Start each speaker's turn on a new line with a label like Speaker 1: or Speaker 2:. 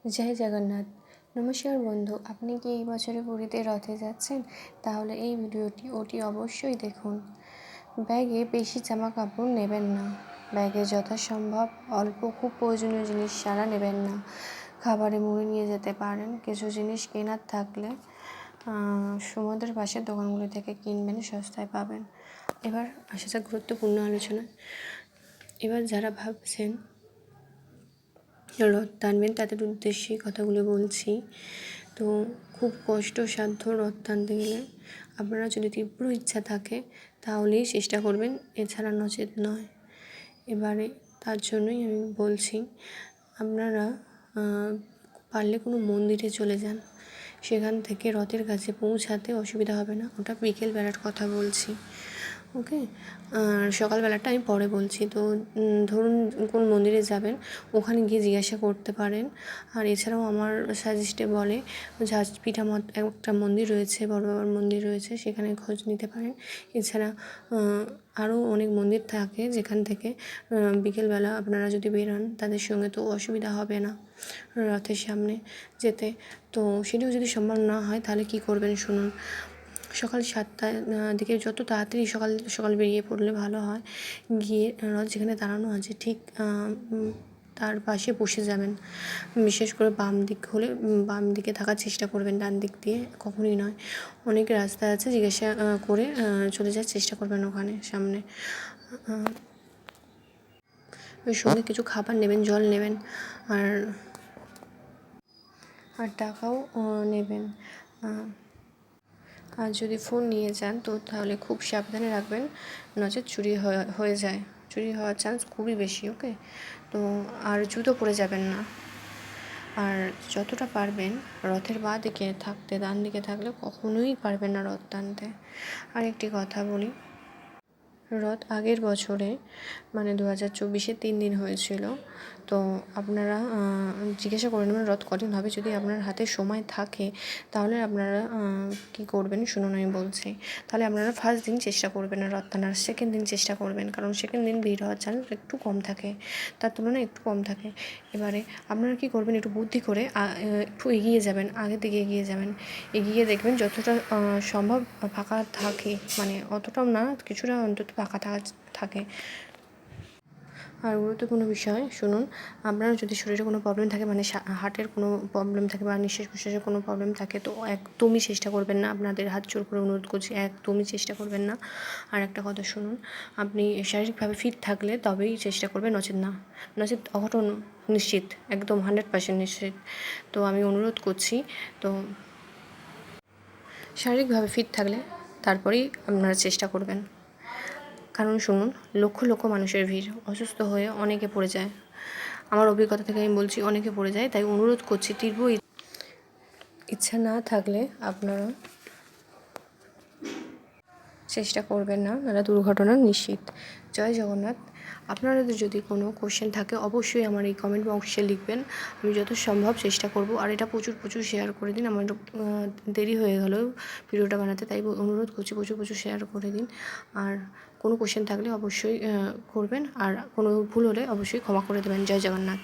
Speaker 1: জয় জগন্নাথ। নমস্কার বন্ধু, আপনি কি এই বছরে পুরীতে রথে যাচ্ছেন? তাহলে এই ভিডিওটি অবশ্যই দেখুন। ব্যাগে বেশি জামা কাপড় নেবেন না। ব্যাগে যথাসম্ভব অল্প খুব প্রয়োজনীয় জিনিস ছাড়া নেবেন না। খাবারে মুড়ে নিয়ে যেতে পারেন। কিছু জিনিস কেনার থাকলে সমুদ্রের পাশের দোকানগুলি থেকে কিনবেন, সস্তায় পাবেন। এবার আসা যাক গুরুত্বপূর্ণ আলোচনা। এবার যারা ভাবছেন রথ টানবেন তাদের উদ্দেশ্যে কথাগুলো বলছি। তো খুব কষ্টসাধ্য রথ টানতে গেলে আপনারা যদি তীব্র ইচ্ছা থাকে তাহলেই চেষ্টা করবেন, এছাড়া নচেত নয়। এবারে তার জন্যই আমি বলছি, আপনারা পারলে কোনো মন্দিরে চলে যান, সেখান থেকে রথের কাছে পৌঁছাতে অসুবিধা হবে না। ওটা বিকেলবেলার কথা বলছি, ওকে। আর সকালবেলাটা আমি পরে বলছি। তো ধরুন কোন মন্দিরে যাবেন, ওখানে গিয়ে জিজ্ঞাসা করতে পারেন। আর এছাড়াও আমার সাজেস্টে বলে ঝাঁজপিঠা একটা মন্দির রয়েছে, বড় বাবার মন্দির রয়েছে, সেখানে খোঁজ নিতে পারেন। এছাড়া আরও অনেক মন্দির থাকে যেখান থেকে বিকেলবেলা আপনারা যদি বেরোন তাদের সঙ্গে তো অসুবিধা হবে না রথের সামনে যেতে। তো সেটাও যদি সম্ভব না হয় তাহলে কী করবেন শুনুন। সকাল 7টার দিকে যত তাড়াতাড়ি সকাল বেরিয়ে পড়লে ভালো হয়। গিয়ে রথ যেখানে দাঁড়ানো আছে ঠিক তার পাশে বসে যাবেন। বিশেষ করে বাম দিক হলে বাম দিকে থাকার চেষ্টা করবেন, ডান দিক দিয়ে কখনোই নয়। অনেক রাস্তা আছে, জিজ্ঞাসা করে চলে যাওয়ার চেষ্টা করবেন ওখানে সামনে। ওই সঙ্গে কিছু খাবার নেবেন, জল নেবেন, আর টাকাও নেবেন। আর যদি ফোন নিয়ে যান তো তাহলে খুব সাবধানে রাখবেন, নচেত চুরি হয়ে যায়। চুরি হওয়ার চান্স খুবই বেশি, ওকে। তো আর জুতো পরে যাবেন না। আর যতটা পারবেন রথের বাঁ দিকে থাকতে, ডান দিকে থাকলে কখনোই পারবেন না রথ টানতে। আর একটি কথা বলি, রথ আগের বছরে মানে 2024-এ 3 দিন হয়েছিল। তো আপনারা জিজ্ঞাসা করে নেবেন রথ কদিন হবে। যদি আপনার হাতে সময় থাকে তাহলে আপনারা কী করবেন শুনুন, আমি বলছি। তাহলে আপনারা ফার্স্ট দিন চেষ্টা করবেন না রথ টানার, সেকেন্ড দিন চেষ্টা করবেন, কারণ সেকেন্ড দিন ভিড় হওয়ার চান্স একটু কম থাকে, তার তুলনায় একটু কম থাকে। এবারে আপনারা কী করবেন, একটু বুদ্ধি করে একটু এগিয়ে যাবেন, আগের দিকে এগিয়ে যাবেন। এগিয়ে দেখবেন যতটা সম্ভব ফাঁকা থাকে, মানে অতটাও না, কিছুটা অন্তত ফাঁকা থাকে। আর গুরুত্বপূর্ণ বিষয় শুনুন, আপনার যদি শরীরে কোনো প্রবলেম থাকে, মানে হার্টের কোনো প্রবলেম থাকে বা নিঃশ্বাস প্রশ্বাসের কোনো প্রবলেম থাকে, তো একদমই চেষ্টা করবেন না, আপনাদের হাত জোর করে অনুরোধ করছি, একদমই চেষ্টা করবেন না। আর একটা কথা শুনুন, আপনি শারীরিকভাবে ফিট থাকলে তবেই চেষ্টা করবেন, নচেত অঘটন নিশ্চিত, একদম 100% নিশ্চিত। তো আমি অনুরোধ করছি, তো শারীরিকভাবে ফিট থাকলে তারপরেই আপনারা চেষ্টা করবেন। কারণ শুনুন, লক্ষ লক্ষ মানুষের ভিড়, অসুস্থ হয়ে অনেকে পড়ে যায়। আমার অভিজ্ঞতা থেকে আমি বলছি, অনেকে পড়ে যায়। তাই অনুরোধ করছি, তীব্র ইচ্ছা না থাকলে আপনারা চেষ্টা করবেন না, নাহলে দুর্ঘটনা নিশ্চিত। জয় জগন্নাথ। আপনাদের যদি কোনো কোশ্চেন থাকে অবশ্যই আমার এই কমেন্ট বক্সে লিখবেন, আমি যত সম্ভব চেষ্টা করব। আর এটা প্রচুর শেয়ার করে দিন, আমার দেরি হয়ে গেল ভিডিওটা বানাতে, তাই অনুরোধ করছি প্রচুর শেয়ার করে দিন। আর কোনো কোশ্চেন থাকলে অবশ্যই করবেন, আর কোনো ভুল হলে অবশ্যই ক্ষমা করে দেবেন। জয় জগন্নাথ।